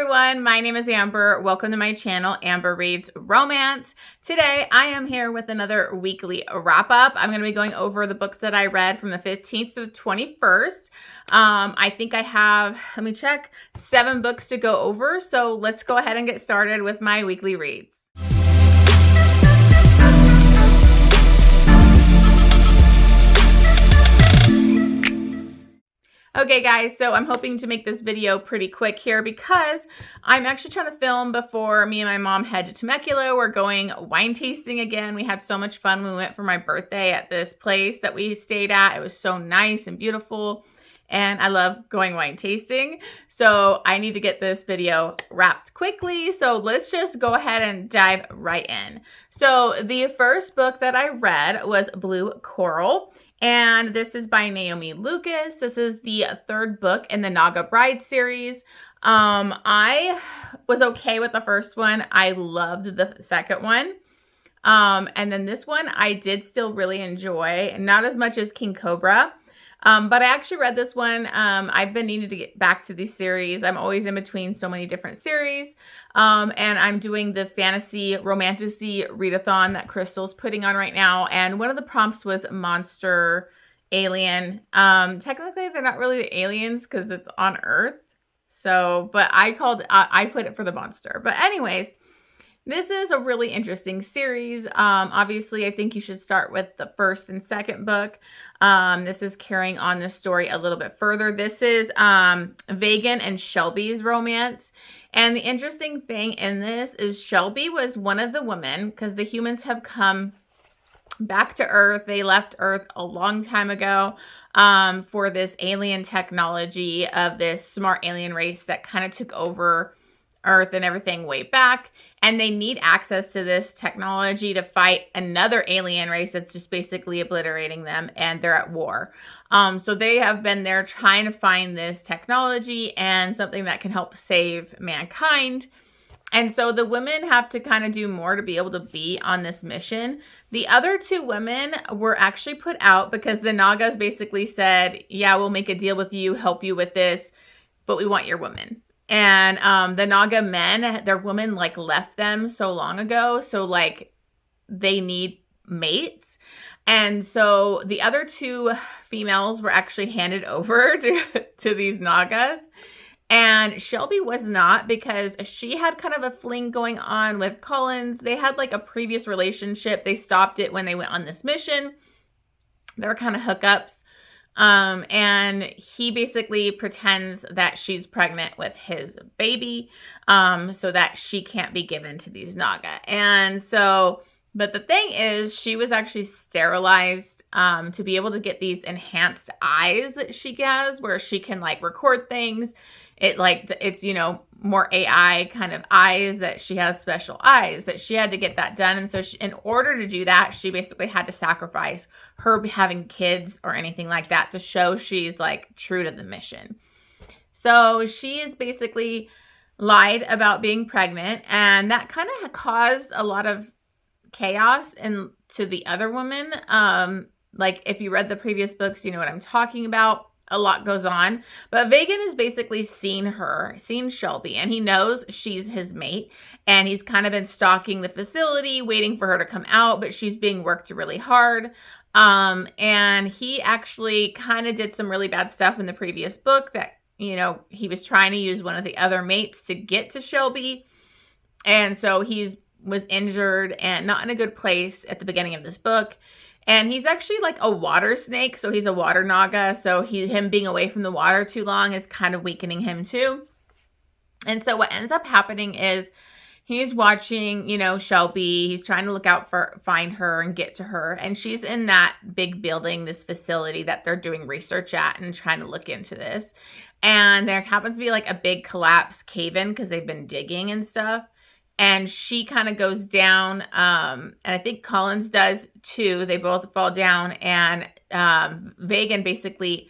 everyone, my name is Amber. Welcome to my channel, Amber Reads Romance. Today, I am here with another weekly wrap-up. I'm going to be going over the books that I read from the 15th to the 21st. I think I have, let me check, 7 books to go over. So let's go ahead and get started with my weekly reads. Okay guys, so I'm hoping to make this video pretty quick here because I'm actually trying to film before me and my mom head to Temecula. We're going wine tasting again. We had so much fun. We went for my birthday at this place that we stayed at. It was so nice and beautiful and I love going wine tasting. So I need to get this video wrapped quickly. So let's just go ahead and dive right in. So the first book that I read was Blue Coral. And this is by Naomi Lucas. This is the 3rd book in the Naga Bride series. I was okay with the first one. I loved the second one. And then this one I did still really enjoy, not as much as King Cobra. But I actually read this one. I've been needing to get back to these series. I'm always in between so many different series. And I'm doing the fantasy romantasy readathon that Crystal's putting on right now. And one of the prompts was monster alien. Technically they're not really aliens because it's on Earth. So, but I put it for the monster. But anyways, this is a really interesting series. Obviously, I think you should start with the 1st and 2nd book. This is carrying on this story a little bit further. This is Vagan and Shelby's romance. And the interesting thing in this is Shelby was one of the women, because the humans have come back to Earth. They left Earth a long time ago for this alien technology of this smart alien race that kind of took over Earth and everything way back, and they need access to this technology to fight another alien race that's just basically obliterating them, and they're at war. So they have been there trying to find this technology and something that can help save mankind. And so the women have to kind of do more to be able to be on this mission. The other 2 women were actually put out because the Nagas basically said, yeah, we'll make a deal with you, help you with this, but we want your women. And the Naga men, their women like left them so long ago. So like they need mates. And so the other 2 females were actually handed over to these Nagas. And Shelby was not, because she had kind of a fling going on with Collins. They had like a previous relationship. They stopped it when they went on this mission. They were kind of hookups. And he basically pretends that she's pregnant with his baby, so that she can't be given to these Naga. And so, but the thing is, she was actually sterilized, to be able to get these enhanced eyes that she has, where she can like record things. It's, you know, more AI kind of eyes, that she has special eyes, that she had to get that done. And so in order to do that, she basically had to sacrifice her having kids or anything like that to show she's like true to the mission. So she is basically lied about being pregnant, and that kind of caused a lot of chaos to the other woman. Like if you read the previous books, you know what I'm talking about. A lot goes on, but Vagan has basically seen Shelby, and he knows she's his mate, and he's kind of been stalking the facility, waiting for her to come out, but she's being worked really hard. And he actually kind of did some really bad stuff in the previous book that, you know, he was trying to use one of the other mates to get to Shelby. And so was injured and not in a good place at the beginning of this book. And he's actually like a water snake. So he's a water Naga. So him being away from the water too long is kind of weakening him too. And so what ends up happening is he's watching, you know, Shelby. He's trying to find her and get to her. And she's in that big building, this facility that they're doing research at and trying to look into this. And there happens to be like a big collapse cave-in because they've been digging and stuff. And she kind of goes down, and I think Collins does too. They both fall down, and Vagan basically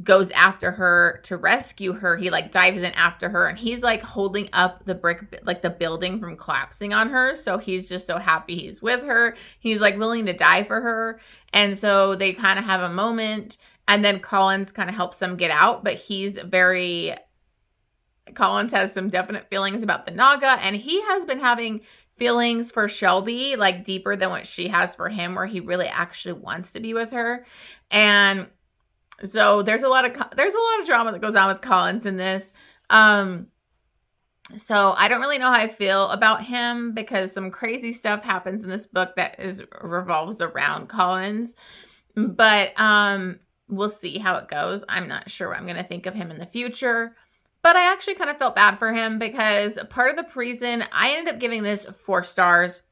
goes after her to rescue her. He like dives in after her, and he's like holding up the brick, like the building from collapsing on her. So he's just so happy he's with her. He's like willing to die for her. And so they kind of have a moment, and then Collins kind of helps them get out, but he's very Collins has some definite feelings about the Naga, and he has been having feelings for Shelby, like deeper than what she has for him, where he really actually wants to be with her. And so there's a lot of drama that goes on with Collins in this. So I don't really know how I feel about him because some crazy stuff happens in this book that revolves around Collins. But we'll see how it goes. I'm not sure what I'm going to think of him in the future. But I actually kind of felt bad for him because part of the reason I ended up giving this 4 stars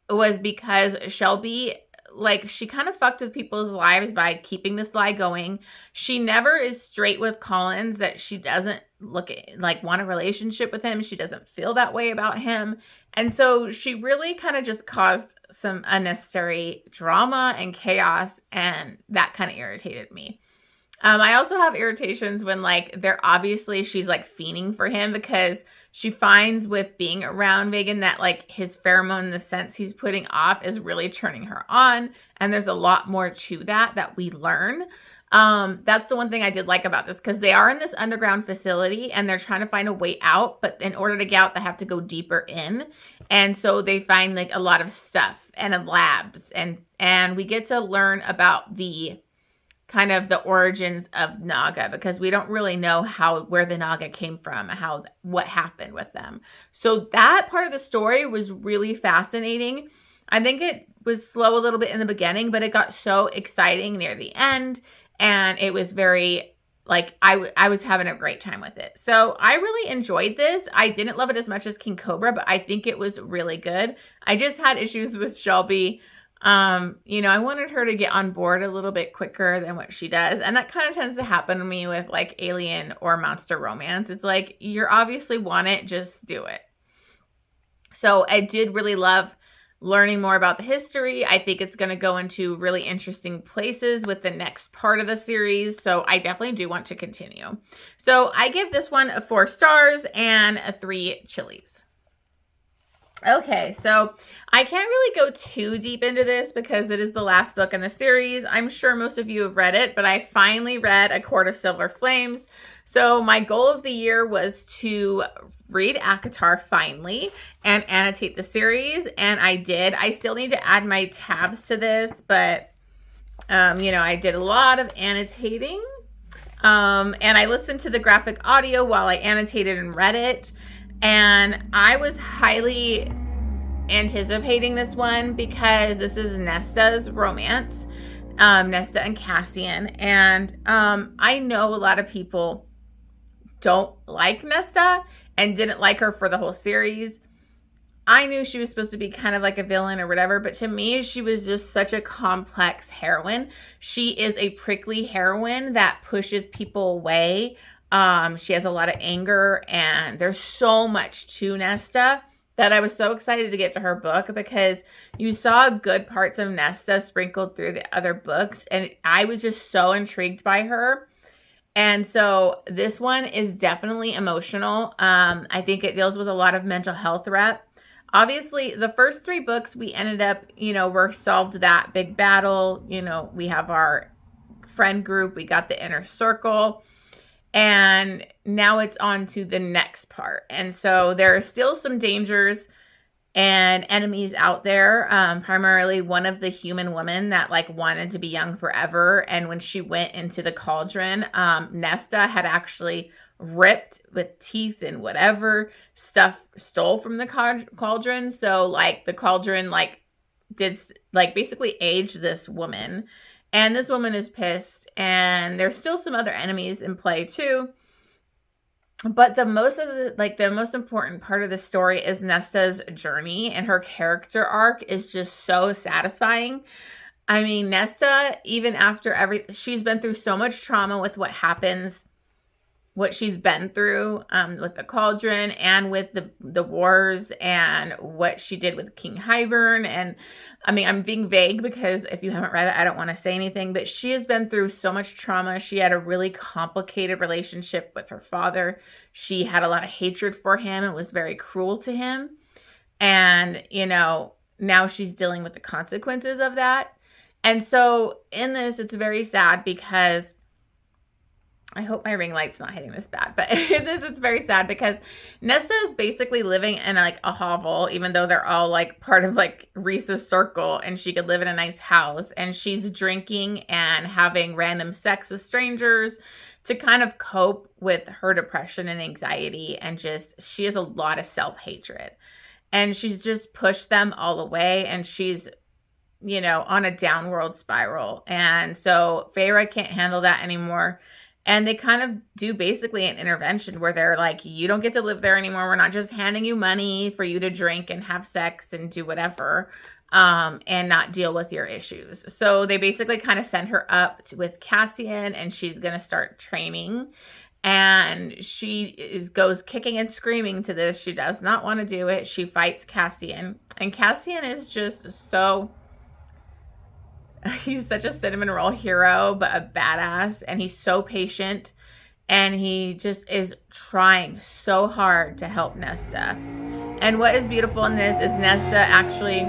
was because Shelby, like, she kind of fucked with people's lives by keeping this lie going. She never is straight with Collins that she doesn't want a relationship with him. She doesn't feel that way about him. And so she really kind of just caused some unnecessary drama and chaos, and that kind of irritated me. I also have irritations when, like, she's like fiending for him because she finds with being around Megan that, like, his pheromone, the sense he's putting off, is really turning her on. And there's a lot more to that we learn. That's the one thing I did like about this, because they are in this underground facility and they're trying to find a way out. But in order to get out, they have to go deeper in. And so they find, like, a lot of stuff and labs. And we get to learn about the kind of the origins of Naga, because we don't really know where the Naga came from, what happened with them. So that part of the story was really fascinating. I think it was slow a little bit in the beginning, but it got so exciting near the end, and it was very, like, I was having a great time with it. So I really enjoyed this. I didn't love it as much as King Cobra, but I think it was really good. I just had issues with Shelby. I wanted her to get on board a little bit quicker than what she does. And that kind of tends to happen to me with, like, alien or monster romance. It's like, you're obviously want it, just do it. So I did really love learning more about the history. I think it's going to go into really interesting places with the next part of the series. So I definitely do want to continue. So I give this one a 4 stars and a 3 chilies. Okay, so I can't really go too deep into this because it is the last book in the series. I'm sure most of you have read it, but I finally read A Court of Silver Flames. So my goal of the year was to read ACOTAR finally and annotate the series, and I did. I still need to add my tabs to this, but I did a lot of annotating, and I listened to the graphic audio while I annotated and read it. And I was highly anticipating this one because this is Nesta's romance, Nesta and Cassian. And I know a lot of people don't like Nesta and didn't like her for the whole series. I knew she was supposed to be kind of like a villain or whatever, but to me, she was just such a complex heroine. She is a prickly heroine that pushes people away. She has a lot of anger, and there's so much to Nesta that I was so excited to get to her book, because you saw good parts of Nesta sprinkled through the other books, and I was just so intrigued by her. And so this one is definitely emotional. I think it deals with a lot of mental health rep. Obviously, the first 3 books we ended up, we're solved that big battle. We have our friend group, we got the inner circle. And now it's on to the next part. And so there are still some dangers and enemies out there. Primarily one of the human women that, like, wanted to be young forever. And when she went into the cauldron, Nesta had actually ripped with teeth and whatever stuff stole from the cauldron. So, like, the cauldron, like, did, like, basically age this woman. And this woman is pissed, and there's still some other enemies in play too. But the most important part of the story is Nesta's journey, and her character arc is just so satisfying. I mean, Nesta, even after she's been through so much trauma with what she's been through with the cauldron and with the wars and what she did with King Hybern. And I mean, I'm being vague because if you haven't read it, I don't want to say anything, but she has been through so much trauma. She had a really complicated relationship with her father. She had a lot of hatred for him and was very cruel to him. And, now she's dealing with the consequences of that. And so in this, it's very sad because I hope my ring light's not hitting this bad, but it's very sad because Nesta is basically living in like a hovel, even though they're all like part of like Reese's circle, and she could live in a nice house, and she's drinking and having random sex with strangers to kind of cope with her depression and anxiety, and just she has a lot of self-hatred, and she's just pushed them all away, and she's on a downward spiral. And so Feyre can't handle that anymore. And they kind of do basically an intervention where they're like, you don't get to live there anymore. We're not just handing you money for you to drink and have sex and do whatever, and not deal with your issues. So they basically kind of send her up with Cassian, and she's going to start training. And she goes kicking and screaming to this. She does not want to do it. She fights Cassian. And Cassian is just so... he's such a cinnamon roll hero, but a badass, and he's so patient, and he just is trying so hard to help Nesta. And what is beautiful in this is Nesta actually,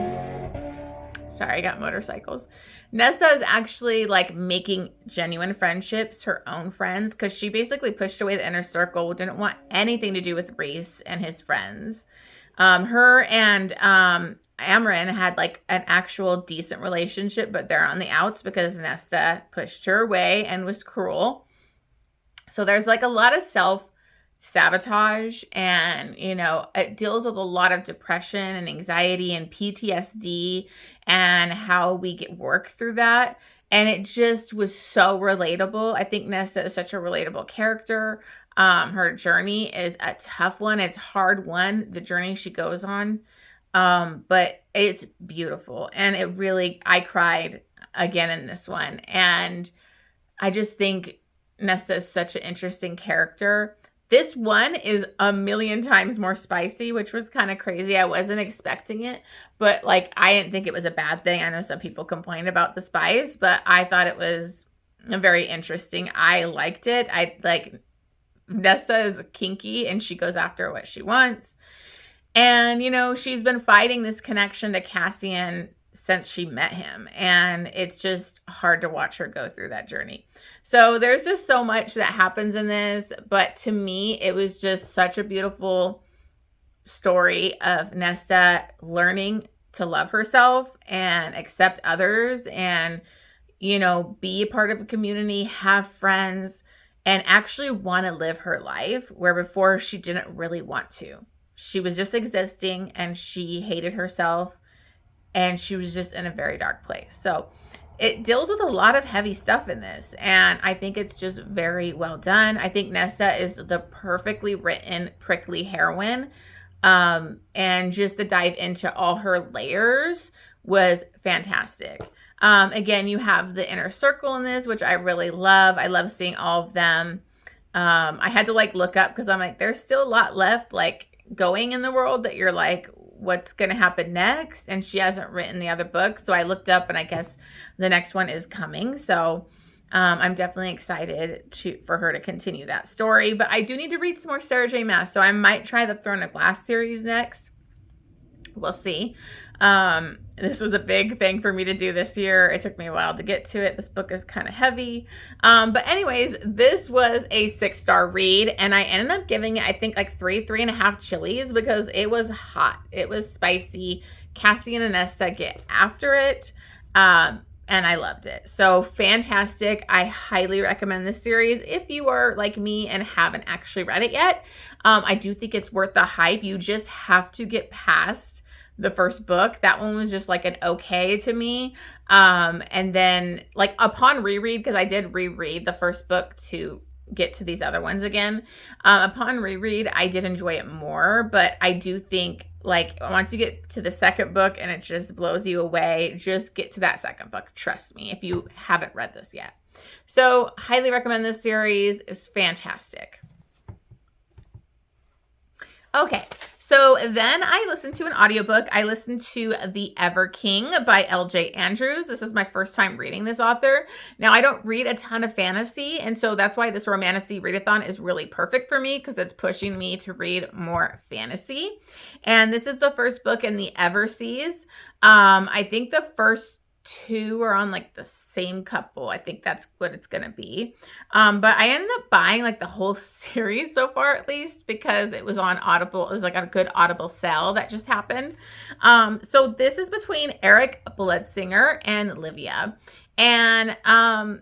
sorry, I got motorcycles. Nesta is actually like making genuine friendships, her own friends, because she basically pushed away the inner circle, didn't want anything to do with Rhys and his friends. Her and Amren had like an actual decent relationship, but they're on the outs because Nesta pushed her away and was cruel. So there's like a lot of self-sabotage, and it deals with a lot of depression and anxiety and PTSD and how we work through that. And it just was so relatable. I think Nesta is such a relatable character. Her journey is a tough one. It's a hard one, the journey she goes on. But it's beautiful, and I cried again in this one. And I just think Nesta is such an interesting character. This one is a million times more spicy, which was kind of crazy. I wasn't expecting it, but like, I didn't think it was a bad thing. I know some people complain about the spice, but I thought it was very interesting. I liked it. Nesta is kinky, and she goes after what she wants. And, she's been fighting this connection to Cassian since she met him. And it's just hard to watch her go through that journey. So there's just so much that happens in this. But to me, it was just such a beautiful story of Nesta learning to love herself and accept others, and, be a part of a community, have friends, and actually want to live her life where before she didn't really want to. She was just existing, and she hated herself, and she was just in a very dark place. So it deals with a lot of heavy stuff in this, and I think it's just very well done. I think Nesta is the perfectly written, prickly heroine, and just to dive into all her layers was fantastic. Again, you have the inner circle in this, which I really love. I love seeing all of them. I had to look up because I'm like, there's still a lot left going in the world that you're like, what's going to happen next? And she hasn't written the other book. So I looked up, and I guess the next one is coming. So I'm definitely excited for her to continue that story. But I do need to read some more Sarah J. Maas. So I might try the Throne of Glass series next. We'll see. This was a big thing for me to do this year. It took me a while to get to it. This book is kind of heavy. But anyways, this was a 6-star read, and I ended up giving it, I think, 3.5 chilies because it was hot. It was spicy. Cassian and Nesta get after it. And I loved it. So fantastic. I highly recommend this series if you are like me and haven't actually read it yet. I do think it's worth the hype. You just have to get past the first book. That one was just an okay to me. And then upon reread, because I did reread the first book to get to these other ones again. Upon reread, I did enjoy it more, but I do think once you get to the second book and it just blows you away, just get to that second book. Trust me, if you haven't read this yet. So highly recommend this series. It's fantastic. Okay, so then I listened to an audiobook. I listened to The Ever King by L.J. Andrews. This is my first time reading this author. Now, I don't read a ton of fantasy, and so that's why this Romantasy Readathon is really perfect for me because it's pushing me to read more fantasy. And this is the first book in the Ever series. I think the first 2 are on like the same couple. I think that's what it's gonna be. But I ended up buying like the whole series so far, at least, because it was on Audible. It was like a good Audible sale that just happened. So this is between Eric Bloodsinger and Livia. And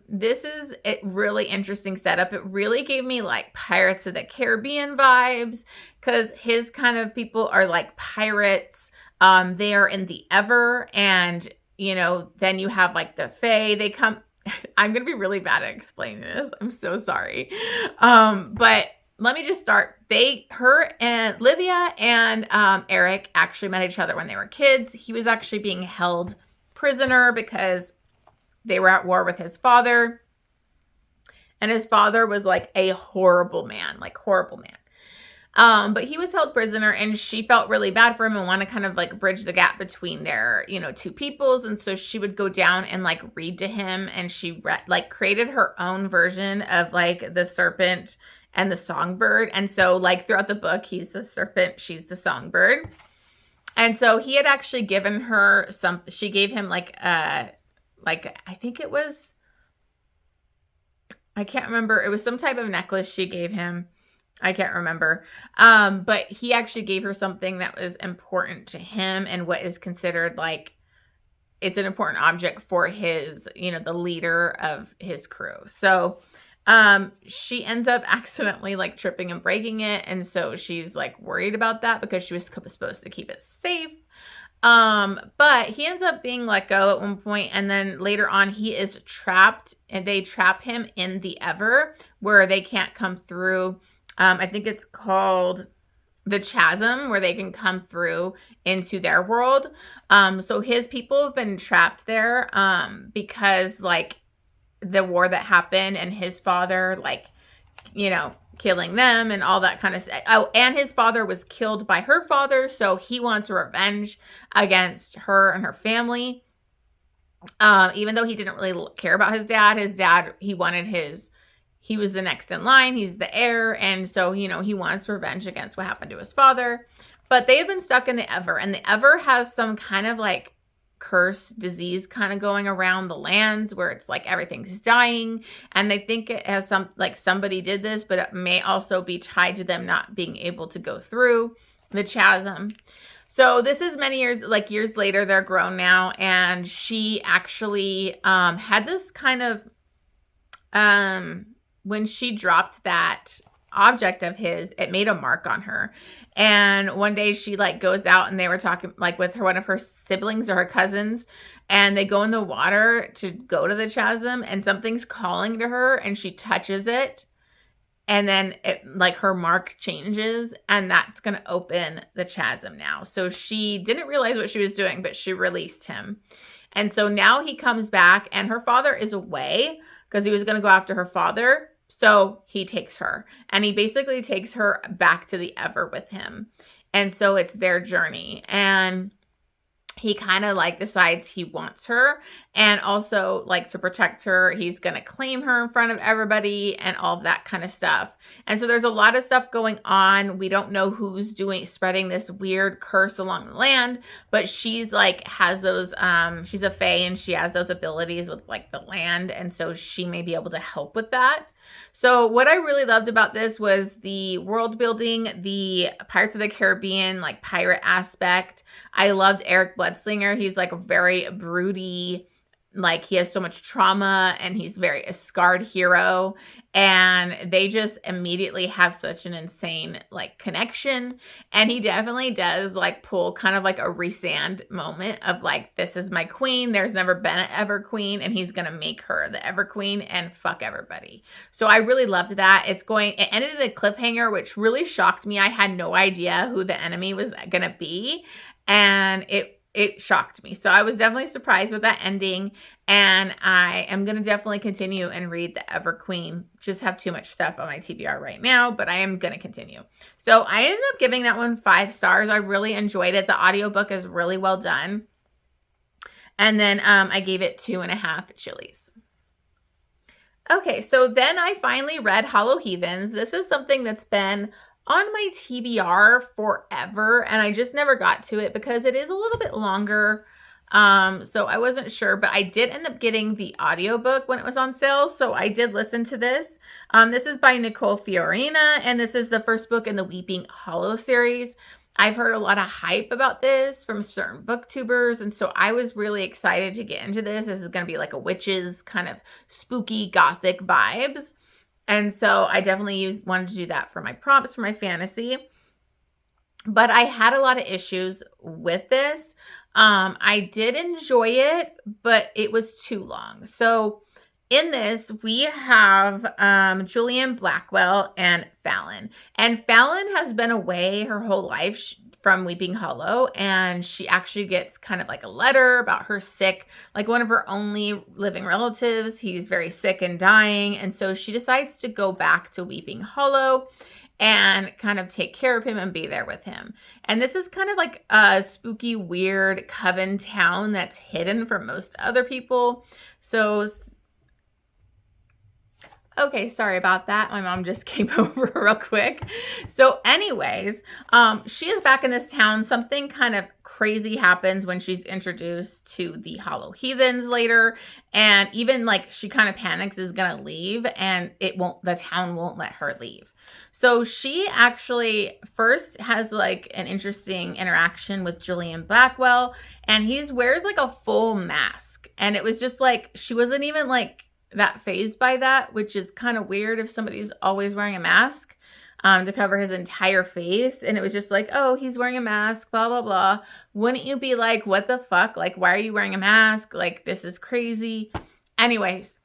this is a really interesting setup. It really gave me like Pirates of the Caribbean vibes, because his kind of people are like pirates. They are in the Ever, and then you have like the Fae. They come. I'm gonna be really bad at explaining this. I'm so sorry. But let me just start. Her and Livia and Eric actually met each other when they were kids. He was actually being held prisoner because they were at war with his father. And his father was like a horrible man, but he was held prisoner, and she felt really bad for him and wanted to kind of like bridge the gap between their, two peoples. And so she would go down and like read to him, and she created her own version of like the serpent and the songbird. And so like throughout the book, he's the serpent, she's the songbird. And so he had actually given her she gave him I think it was, I can't remember. It was some type of necklace she gave him. I can't remember. But he actually gave her something that was important to him, and what is considered like, it's an important object for his, the leader of his crew. So she ends up accidentally like tripping and breaking it. And so she's like worried about that because she was supposed to keep it safe. But he ends up being let go at one point, and then later on he is trapped, and they trap him in the Ever, where they can't come through. I think it's called the Chasm, where they can come through into their world. So his people have been trapped there, because like the war that happened, and his father, killing them and all that kind of stuff. Oh, and his father was killed by her father, so he wants revenge against her and her family. Even though he didn't really care about his dad, he was the next in line, he's the heir, and so, he wants revenge against what happened to his father. But they have been stuck in the Ever, and the Ever has some kind of like curse disease kind of going around the lands, where it's like everything's dying, and they think it has somebody did this, but it may also be tied to them not being able to go through the chasm. So this is many years later. They're grown now, and she actually had this kind of when she dropped that object of his, it made a mark on her. And one day she goes out, and they were talking with one of her siblings or her cousins, and they go in the water to go to the chasm, and something's calling to her, and she touches it, and then her mark changes, and that's going to open the chasm now. So she didn't realize what she was doing, but she released him. And so now he comes back, and her father is away because he was going to go after her father. So he takes her, and he basically takes her back to the Ever with him. And so it's their journey, and he kind of decides he wants her, and also to protect her, he's going to claim her in front of everybody and all of that kind of stuff. And so there's a lot of stuff going on. We don't know who's spreading this weird curse along the land, but she's has those, she's a fae, and she has those abilities with the land. And so she may be able to help with that. So what I really loved about this was the world building, the Pirates of the Caribbean, pirate aspect. I loved Eric Bloodslinger. He's a very broody, he has so much trauma, and he's a scarred hero. And they just immediately have such an insane connection. And he definitely does pull kind of a Rhysand moment of this is my queen. There's never been an Ever Queen, and he's gonna make her the Ever Queen and fuck everybody. So I really loved that. It ended in a cliffhanger, which really shocked me. I had no idea who the enemy was gonna be, and it shocked me. So I was definitely surprised with that ending, and I am going to definitely continue and read the Ever Queen. Just have too much stuff on my TBR right now, but I am going to continue. So I ended up giving that one 5 stars. I really enjoyed it. The audiobook is really well done. And then I gave it 2.5 chilies. Okay, so then I finally read Hollow Heathens. This is something that's been on my TBR forever, and I just never got to it because it is a little bit longer So I wasn't sure, but I did end up getting the audiobook when it was on sale. So I did listen to this. This is by Nicole Fiorina, and this is the first book in the Weeping Hollow series. I've heard a lot of hype about this from certain booktubers, and so I was really excited to get into this. This is going to be like a witches kind of spooky gothic vibes. And so I definitely wanted to do that for my prompts for my fantasy. But I had a lot of issues with this. I did enjoy it, but it was too long. So in this, we have Julian Blackwell and Fallon. And Fallon has been away her whole life from Weeping Hollow, and she actually gets kind of like a letter about her sick, like one of her only living relatives. He's very sick and dying, and so she decides to go back to Weeping Hollow and kind of take care of him and be there with him. And this is kind of like a spooky, weird coven town that's hidden from most other people. So, okay, sorry about that. My mom just came over real quick. So anyways, she is back in this town. Something kind of crazy happens when she's introduced to the Hollow Heathens later. And even like she kind of panics is going to leave, and the town won't let her leave. So she actually first has like an interesting interaction with Julian Blackwell, and he wears like a full mask. And it was just like, she wasn't even like that phased by that, which is kind of weird if somebody's always wearing a mask to cover his entire face. And it was just like, oh, he's wearing a mask, blah, blah, blah. Wouldn't you be like, what the fuck? Like, why are you wearing a mask? Like, this is crazy. Anyways,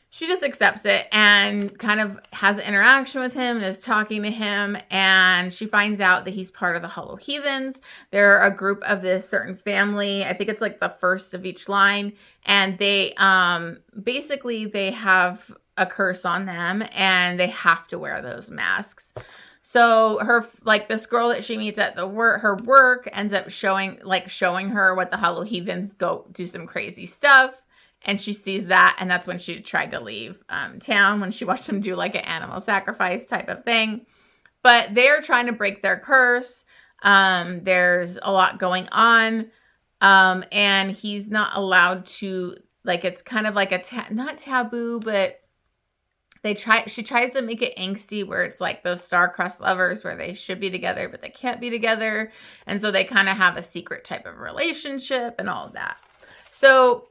she just accepts it and kind of has an interaction with him and is talking to him. And she finds out that he's part of the Hollow Heathens. They're a group of this certain family. I think it's like the first of each line. And they basically they have a curse on them, and they have to wear those masks. So this girl that she meets at her work ends up showing her what the Hollow Heathens go do some crazy stuff. And she sees that, and that's when she tried to leave town, when she watched them do like an animal sacrifice type of thing. But they're trying to break their curse. There's a lot going on. And he's not allowed to, like, it's kind of like not taboo, but she tries to make it angsty, where it's like those star-crossed lovers where they should be together, but they can't be together. And so they kind of have a secret type of relationship and all of that. So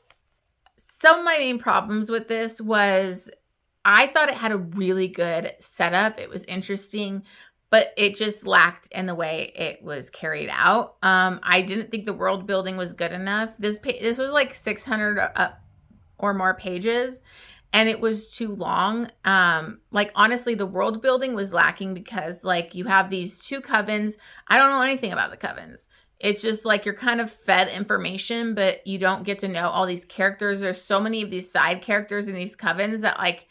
some of my main problems with this was I thought it had a really good setup. It was interesting, but it just lacked in the way it was carried out. I didn't think the world building was good enough. This was like 600 or more pages, and it was too long. Like, honestly, the world building was lacking because, like, you have these two covens. I don't know anything about the covens. It's just like you're kind of fed information, but you don't get to know all these characters. There's so many of these side characters in these covens that, like,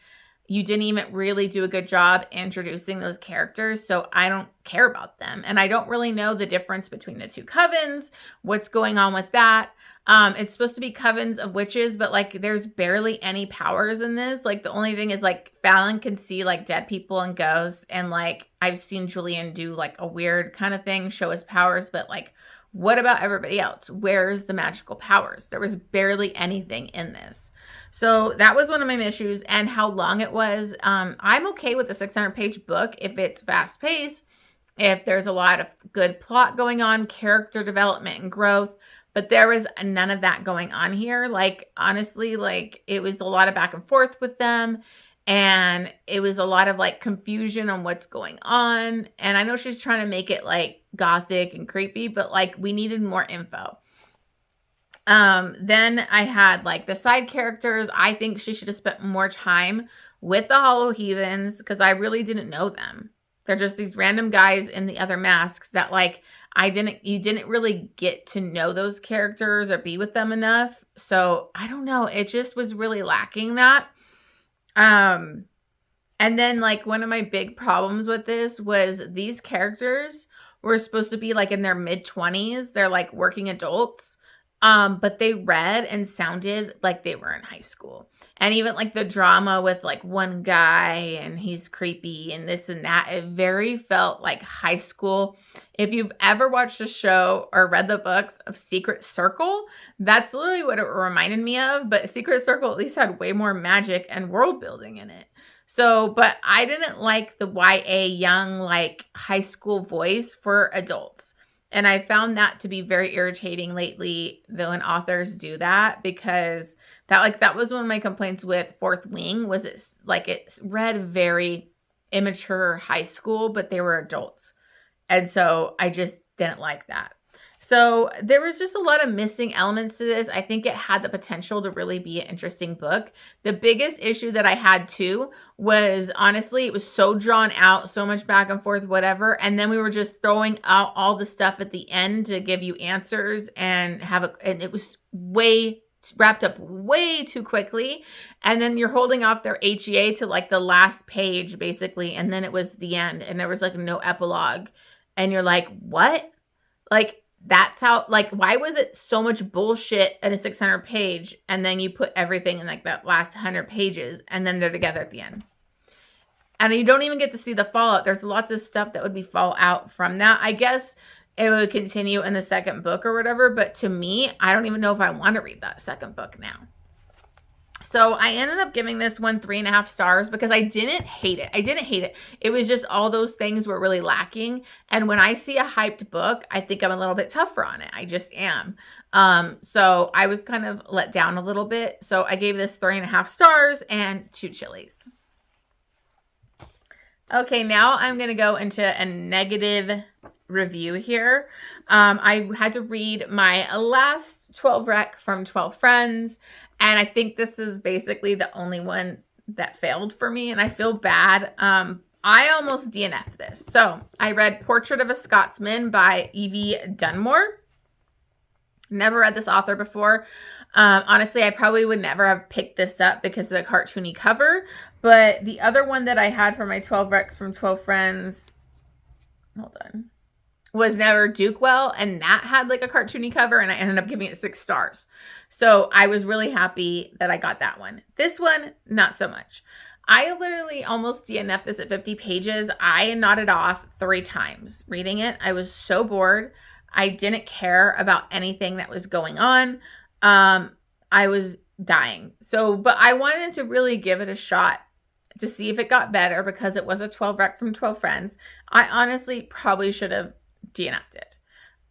you didn't even really do a good job introducing those characters. So I don't care about them. And I don't really know the difference between the two covens, what's going on with that. It's supposed to be covens of witches, but like there's barely any powers in this. Like the only thing is like Fallon can see like dead people and ghosts. And like I've seen Julian do like a weird kind of thing, show his powers, but like, what about everybody else? Where's the magical powers? There was barely anything in this. So that was one of my issues, and how long it was. I'm okay with a 600-page book if it's fast-paced, if there's a lot of good plot going on, character development and growth, but there was none of that going on here. Like, honestly, like it was a lot of back and forth with them, and it was a lot of like confusion on what's going on. And I know she's trying to make it like gothic and creepy, but like we needed more info. Then I had like the side characters. I think she should have spent more time with the Hollow Heathens because I really didn't know them. They're just these random guys in the other masks that like you didn't really get to know those characters or be with them enough. So I don't know. It just was really lacking that. And then like one of my big problems with this was these characters were supposed to be like in their mid-20s. They're like working adults. But they read and sounded like they were in high school. And even like the drama with like one guy and he's creepy and this and that, it very felt like high school. If you've ever watched a show or read the books of Secret Circle, that's literally what it reminded me of. But Secret Circle at least had way more magic and world building in it. So, but I didn't like the YA young, like high school voice for adults. And I found that to be very irritating lately, though, when authors do that, because that was one of my complaints with Fourth Wing, was it read very immature high school, but they were adults. And so I just didn't like that. So there was just a lot of missing elements to this. I think it had the potential to really be an interesting book. The biggest issue that I had too was, honestly, it was so drawn out, so much back and forth, whatever. And then we were just throwing out all the stuff at the end to give you answers and and it was wrapped up way too quickly. And then you're holding off their HEA to like the last page basically. And then it was the end and there was like no epilogue. And you're like, what? Like, that's how, like, why was it so much bullshit in a 600 page and then you put everything in like that last 100 pages and then they're together at the end? And you don't even get to see the fallout. There's lots of stuff that would be fallout from that. I guess it would continue in the second book or whatever, but to me, I don't even know if I want to read that second book now. So I ended up giving this one 3.5 stars because I didn't hate it. It was just all those things were really lacking. And when I see a hyped book, I think I'm a little bit tougher on it. I just am. So I was kind of let down a little bit. So I gave this 3.5 stars and 2 chilies. Okay, now I'm going to go into a negative review here. I had to read my last 12 rec from 12 friends. And I think this is basically the only one that failed for me. And I feel bad. I almost DNF'd this. So I read Portrait of a Scotsman by Evie Dunmore. Never read this author before. Honestly, I probably would never have picked this up because of the cartoony cover. But the other one that I had for my 12 recs from 12 friends, hold on, was Never Dukewell, and that had like a cartoony cover, and I ended up giving it 6 stars. So I was really happy that I got that one. This one, not so much. I literally almost DNF'd this at 50 pages. I nodded off 3 times reading it. I was so bored. I didn't care about anything that was going on. I was dying. So, but I wanted to really give it a shot to see if it got better because it was a 12 rec from 12 friends. I honestly probably should have DNF'd it.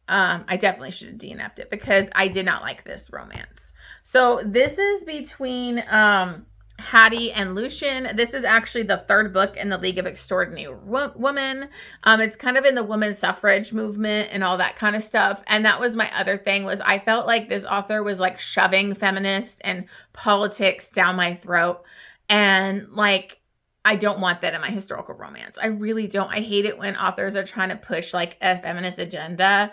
I definitely should have DNF'd it because I did not like this romance. So this is between Hattie and Lucian. This is actually the 3rd book in the League of Extraordinary Women. It's kind of in the women's suffrage movement and all that kind of stuff. And that was my other thing, was I felt like this author was like shoving feminists and politics down my throat. And like, I don't want that in my historical romance. I really don't. I hate it when authors are trying to push like a feminist agenda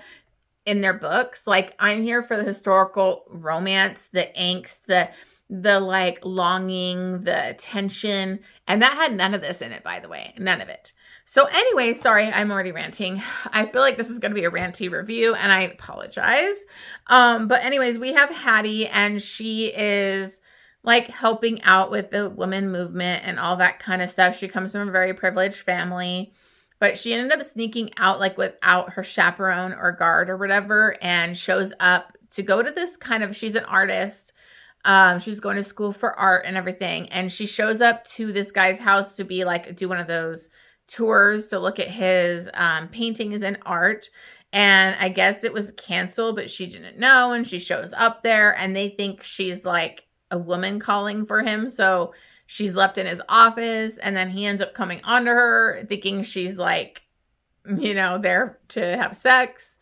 in their books. Like, I'm here for the historical romance, the angst, the like longing, the tension. And that had none of this in it, by the way. None of it. So anyway, sorry, I'm already ranting. I feel like this is going to be a ranty review and I apologize. But anyways, we have Hattie and she is like helping out with the women movement and all that kind of stuff. She comes from a very privileged family, but she ended up sneaking out like without her chaperone or guard or whatever, and shows up to go to this kind of, she's an artist. She's going to school for art and everything. And she shows up to this guy's house to be like, do one of those tours to look at his paintings and art. And I guess it was canceled, but she didn't know. And she shows up there and they think she's like a woman calling for him. So she's left in his office and then he ends up coming onto her thinking she's like, you know, there to have sex.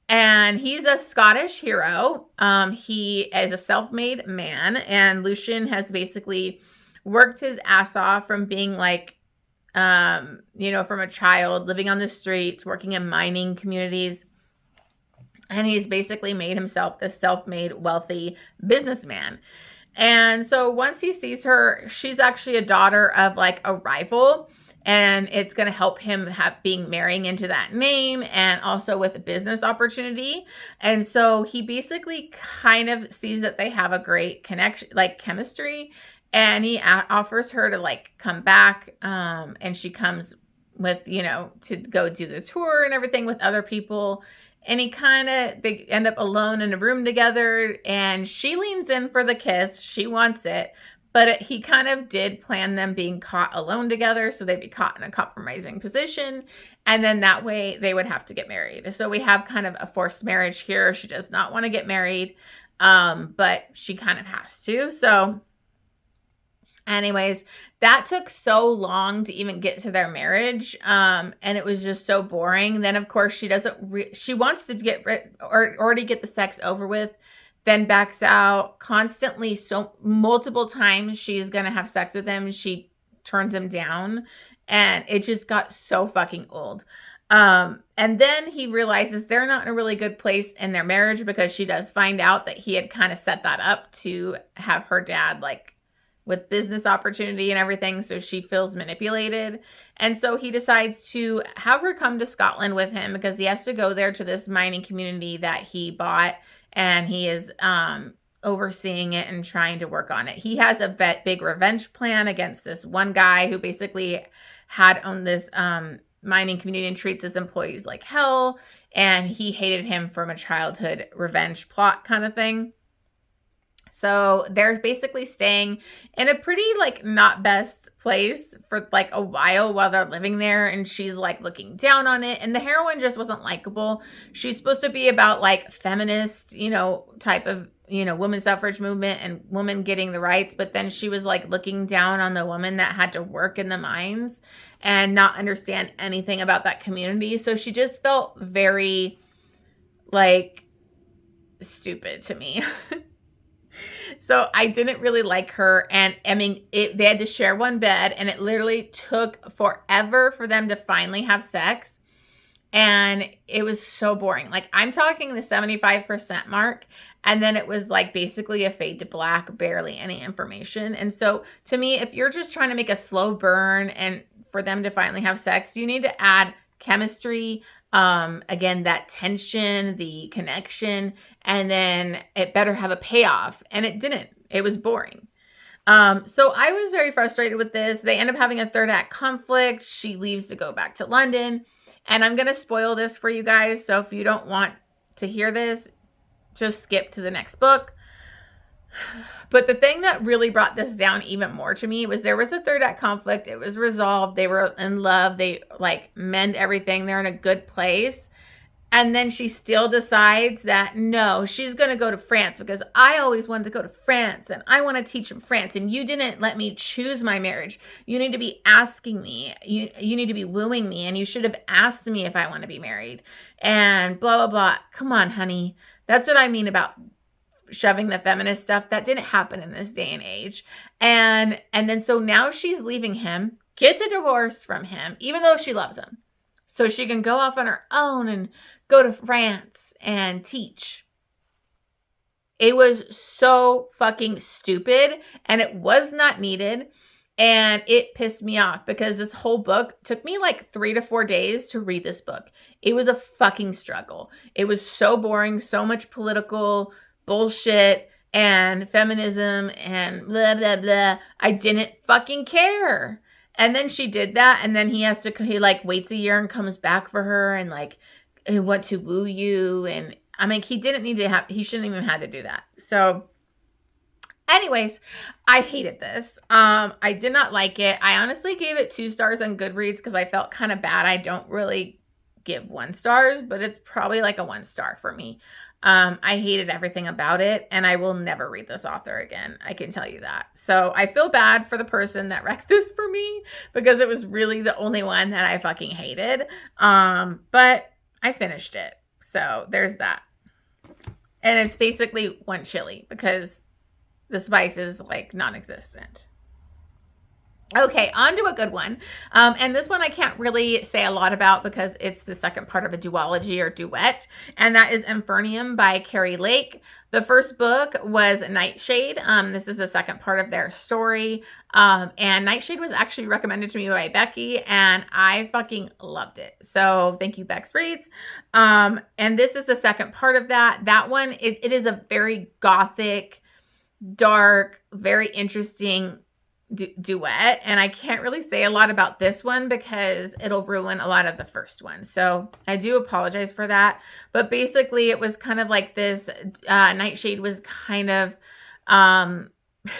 And he's a Scottish hero. He is a self-made man, and Lucian has basically worked his ass off from being like, you know, from a child living on the streets, working in mining communities. And he's basically made himself this self-made wealthy businessman. And so once he sees her, she's actually a daughter of like a rival. and it's going to help him being marrying into that name and also with a business opportunity. And so he basically kind of sees that they have a great connection, like chemistry, and he offers her to like come back, and she comes with, to go do the tour and everything with other people. And they end up alone in a room together, and she leans in for the kiss. She wants it. But he kind of did plan them being caught alone together, so they'd be caught in a compromising position. And then that way they would have to get married. So we have kind of a forced marriage here. She does not want to get married, but she kind of has to. So anyways, that took so long to even get to their marriage. And it was just so boring. Then, of course, she wants to already get the sex over with, then backs out constantly. So multiple times she's going to have sex with him. She turns him down, and it just got so fucking old. And then he realizes they're not in a really good place in their marriage, because she does find out that he had kind of set that up to have her dad like with business opportunity and everything. So she feels manipulated. And so he decides to have her come to Scotland with him, because he has to go there to this mining community that he bought, and he is overseeing it and trying to work on it. He has a big revenge plan against this one guy who basically had owned this mining community and treats his employees like hell. And he hated him from a childhood revenge plot kind of thing. So they're basically staying in a pretty like not best place for like a while they're living there. And she's like looking down on it. And the heroine just wasn't likable. She's supposed to be about like feminist, type of, women's suffrage movement and women getting the rights. But then she was like looking down on the woman that had to work in the mines and not understand anything about that community. So she just felt very like stupid to me. So I didn't really like her. And I mean, they had to share one bed, and it literally took forever for them to finally have sex. And it was so boring. Like, I'm talking the 75% mark. And then it was like basically a fade to black, barely any information. And so to me, if you're just trying to make a slow burn and for them to finally have sex, you need to add chemistry, again, that tension, the connection, and then it better have a payoff. And it didn't. It was boring. So I was very frustrated with this. They end up having a third act conflict. She leaves to go back to London, and I'm going to spoil this for you guys. So if you don't want to hear this, just skip to the next book. But the thing that really brought this down even more to me was there was a third act conflict. It was resolved. They were in love. They like mend everything. They're in a good place. And then she still decides that no, she's going to go to France, because I always wanted to go to France and I want to teach in France. And you didn't let me choose my marriage. You need to be asking me. You need to be wooing me. And you should have asked me if I want to be married and blah, blah, blah. Come on, honey. That's what I mean about shoving the feminist stuff. That didn't happen in this day and age. And then so now she's leaving him, gets a divorce from him, even though she loves him, so she can go off on her own and go to France and teach. It was so fucking stupid, and it was not needed. And it pissed me off, because this whole book took me like 3 to 4 days to read this book. It was a fucking struggle. It was so boring, so much political bullshit and feminism and blah, blah, blah. I didn't fucking care. And then she did that. And then he like waits a year and comes back for her and like, he want to woo you. And I mean, he shouldn't even have to do that. So anyways, I hated this. I did not like it. I honestly gave it 2 stars on Goodreads because I felt kind of bad. I don't really give 1 stars, but it's probably like a 1 star for me. I hated everything about it, and I will never read this author again. I can tell you that. So I feel bad for the person that wrecked this for me, because it was really the only one that I fucking hated. But I finished it. So there's that. And it's basically 1 chili, because the spice is like non-existent. Okay, on to a good one. And this one I can't really say a lot about because it's the second part of a duology or duet, and that is Infernium by Keri Lake. The first book was Nightshade. This is the second part of their story. And Nightshade was actually recommended to me by Becky, and I fucking loved it. So thank you, Bex Reads. And this is the second part of that. That one, it is a very gothic, dark, very interesting duet, and I can't really say a lot about this one because it'll ruin a lot of the first one, so I do apologize for that. But basically it was kind of like this Nightshade was kind of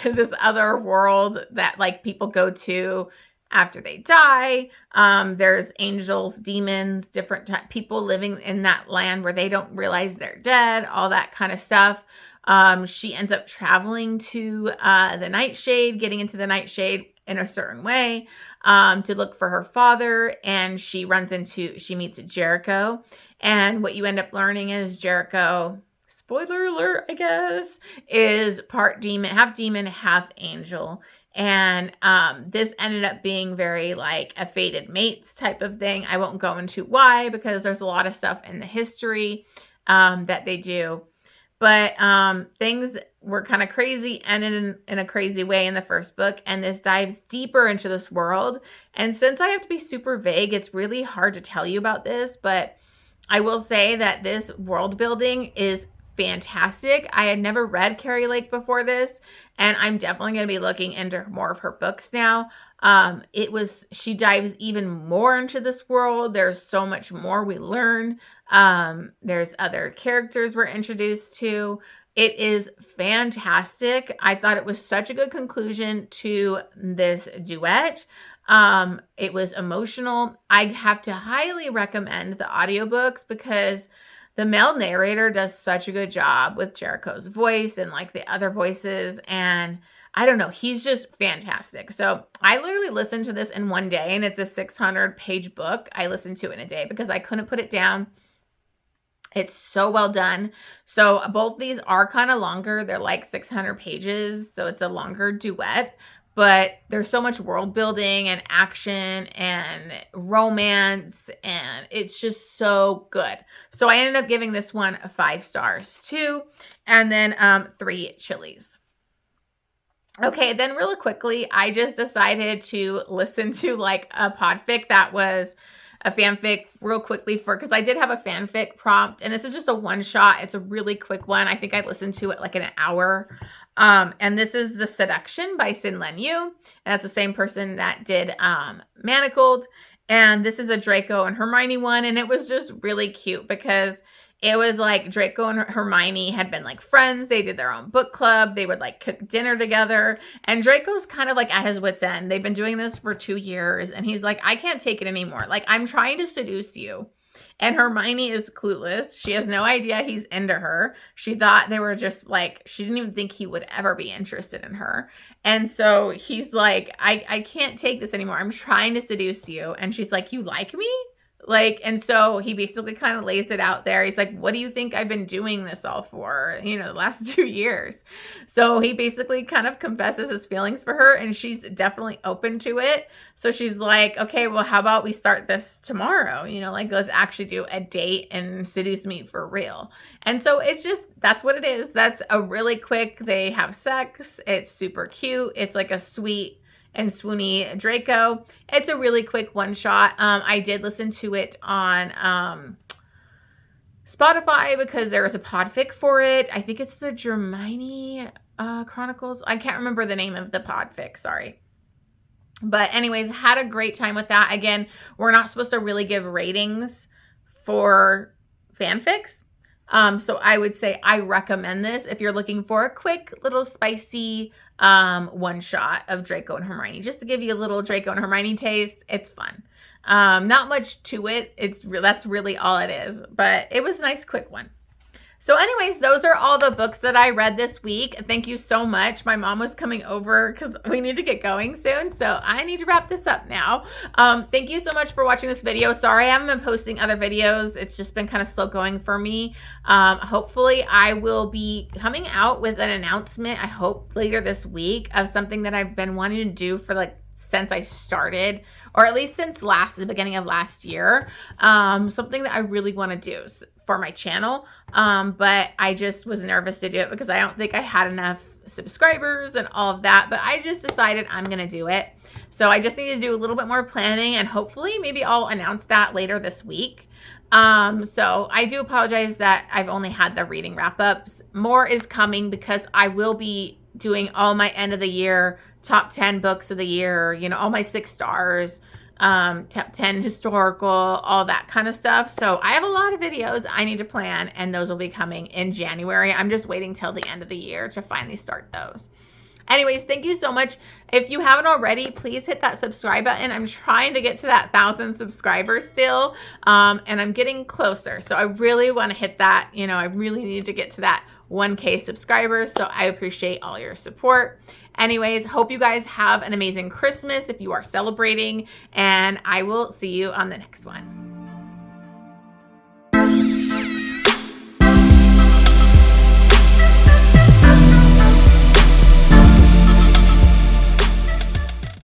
this other world that like people go to after they die. There's angels, demons, different people living in that land where they don't realize they're dead, all that kind of stuff. She ends up traveling to the Nightshade, getting into the Nightshade in a certain way to look for her father, and she meets Jericho, and what you end up learning is Jericho, spoiler alert, I guess, is part demon, half angel. And this ended up being very like a fated mates type of thing. I won't go into why because there's a lot of stuff in the history that they do. But things were kind of crazy, ended in a crazy way in the first book, and this dives deeper into this world. And since I have to be super vague, it's really hard to tell you about this, but I will say that this world building is fantastic. I had never read Keri Lake before this, and I'm definitely going to be looking into more of her books now. She dives even more into this world. There's so much more we learn. There's other characters we're introduced to. It is fantastic. I thought it was such a good conclusion to this duet. It was emotional. I have to highly recommend the audiobooks because the male narrator does such a good job with Jericho's voice and like the other voices, and I don't know, he's just fantastic. So I literally listened to this in one day, and it's a 600-page book. I listened to it in a day because I couldn't put it down. It's so well done. So both these are kind of longer. They're like 600 pages, so it's a longer duet. But there's so much world building and action and romance, and it's just so good. So I ended up giving this one 5 stars too, and then 3 chilies. Okay, then really quickly, I just decided to listen to like a podfic that was a fanfic real quickly because I did have a fanfic prompt, and this is just a one shot. It's a really quick one. I think I listened to it like in an hour. And this is The Seduction by SinLenYu, and that's the same person that did Manacled. And this is a Draco and Hermione one, and it was just really cute because it was like Draco and Hermione had been like friends. They did their own book club. They would like cook dinner together. And Draco's kind of like at his wit's end. They've been doing this for 2 years. And he's like, I can't take it anymore. Like, I'm trying to seduce you. And Hermione is clueless. She has no idea he's into her. She thought they were just like, she didn't even think he would ever be interested in her. And so he's like, I can't take this anymore. I'm trying to seduce you. And she's like, you like me? Like, and so he basically kind of lays it out there. He's like, what do you think I've been doing this all for, the last 2 years? So he basically kind of confesses his feelings for her, and she's definitely open to it. So she's like, okay, well, how about we start this tomorrow? Like, let's actually do a date and seduce me for real. And so it's just, that's what it is. That's a really quick, they have sex. It's super cute. It's like a sweet and swoony Draco. It's a really quick one shot. I did listen to it on Spotify because there was a podfic for it. I think it's the Germani Chronicles. I can't remember the name of the podfic, sorry. But anyways, had a great time with that. Again, we're not supposed to really give ratings for fanfics. So I would say I recommend this if you're looking for a quick little spicy one shot of Draco and Hermione, just to give you a little Draco and Hermione taste. It's fun. Not much to it. That's really all it is, but it was a nice quick one. So anyways, those are all the books that I read this week. Thank you so much. My mom was coming over because we need to get going soon. So I need to wrap this up now. Thank you so much for watching this video. Sorry I haven't been posting other videos. It's just been kind of slow going for me. Hopefully I will be coming out with an announcement, I hope later this week, of something that I've been wanting to do for like since I started, or at least since the beginning of last year. Something that I really want to do for my channel. But I just was nervous to do it because I don't think I had enough subscribers and all of that, but I just decided I'm going to do it. So I just need to do a little bit more planning, and hopefully maybe I'll announce that later this week. So I do apologize that I've only had the reading wrap-ups. More is coming because I will be doing all my end of the year, top 10 books of the year, you know, all my 6 stars, top 10 historical, all that kind of stuff. So I have a lot of videos I need to plan, and those will be coming in January. I'm just waiting till the end of the year to finally start those. Anyways, thank you so much. If you haven't already, please hit that subscribe button. I'm trying to get to that 1,000 subscribers still, and I'm getting closer. So I really want to hit that. You know, I really need to get to that 1K subscribers. So I appreciate all your support. Anyways, hope you guys have an amazing Christmas if you are celebrating, and I will see you on the next one.